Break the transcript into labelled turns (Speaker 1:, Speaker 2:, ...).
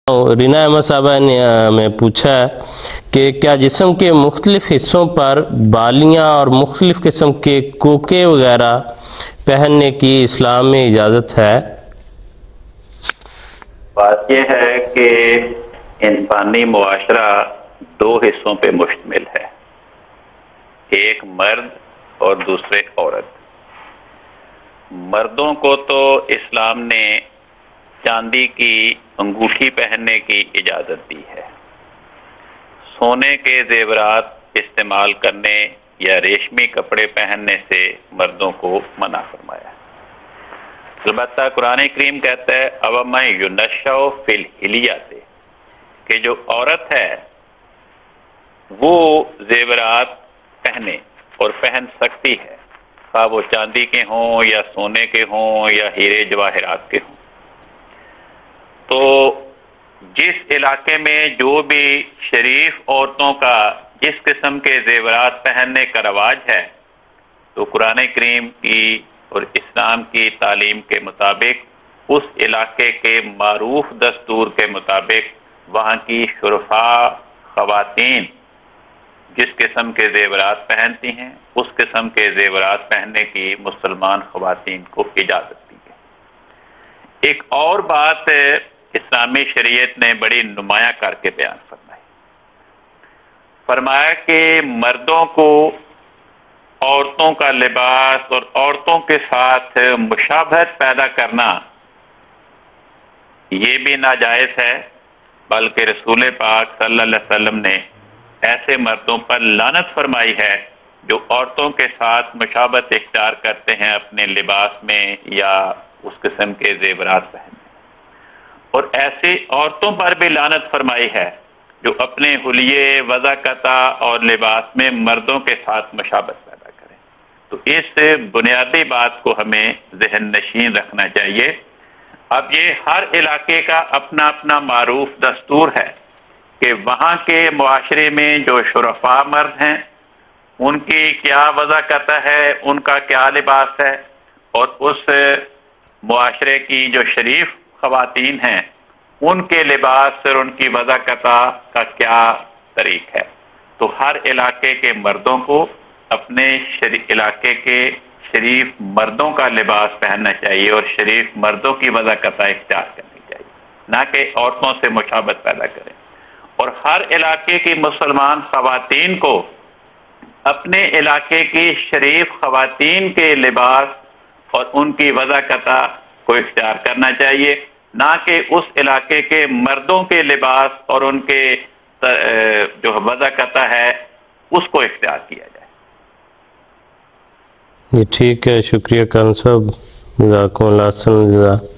Speaker 1: रीना अहमद साहबा ने हमें पूछा है कि क्या जिस्म के मुख्तलिफ हिस्सों पर बालियाँ और मुख्तलिफ किस्म के कोके वगैरह पहनने की इस्लाम में इजाज़त है।
Speaker 2: बात यह है कि इंसानी मुआशरा दो हिस्सों पे मुश्तमिल है, एक मर्द और दूसरे औरत। मर्दों को तो इस्लाम ने चांदी की अंगूठी पहनने की इजाज़त दी है, सोने के जेवरात इस्तेमाल करने या रेशमी कपड़े पहनने से मर्दों को मना फरमाया। अलबत्ता कुरान करीम कहता है अवमै युनश्शउ फिल हिलियति, कि जो औरत है वो जेवरात पहने और पहन सकती है, खा वो चांदी के हों या सोने के हों या हीरे जवाहरात के हों। तो जिस इलाके में जो भी शरीफ औरतों का जिस किस्म के जेवरात पहनने का रवाज है, तो कुरान करीम की और इस्लाम की तालीम के मुताबिक उस इलाके के मारूफ दस्तूर के मुताबिक वहाँ की शुरफा ख़वातीन जिस किस्म के जेवरात पहनती हैं, उस किस्म के जेवरात पहनने की मुसलमान ख़वातीन को इजाज़त दी है। एक और बात इस्लामी शरीयत ने बड़ी नुमाया करके बयान फरमाया कि मर्दों को औरतों का लिबास और औरतों के साथ मुशाबहत पैदा करना ये भी नाजायज़ है, बल्कि रसूल पाक सल्लल्लाहु अलैहि वसल्लम ने ऐसे मर्दों पर लानत फरमाई है जो औरतों के साथ मुशाबहत इख्तियार करते हैं अपने लिबास में या उस किस्म के जेवरात पहनने, और ऐसी औरतों पर भी लानत फरमाई है जो अपने हुलिये, वज़ाकता और लिबास में मर्दों के साथ मुशाबहत पैदा करें। तो इस बुनियादी बात को हमें ज़हन नशीन रखना चाहिए। अब ये हर इलाके का अपना अपना मारूफ दस्तूर है कि वहाँ के मुआशरे में जो शुरफा मर्द हैं उनकी क्या वज़ाकता है, उनका क्या लिबास है, और उस मुआशरे की जो शरीफ ख़वातीन हैं उनके लिबास और उनकी वज़ाकता का क्या तरीक है। तो हर इलाके के मर्दों को अपने इलाके के शरीफ मर्दों का लिबास पहनना चाहिए और शरीफ मर्दों की वज़ाकता इख्तियार करनी चाहिए, ना कि औरतों से मुशाबहत पैदा करें। और हर इलाके की मुसलमान ख़वातीन को अपने इलाके की शरीफ ख़वातीन के लिबास और उनकी वज़ाकता को इख्तियार करना चाहिए, ना कि उस इलाके के मर्दों के लिबास और उनके जो वज़ाकता है उसको इख्तियार किया जाए।
Speaker 1: जी ठीक है, शुक्रिया कान साहब, जज़ाकुमुल्लाह खैर।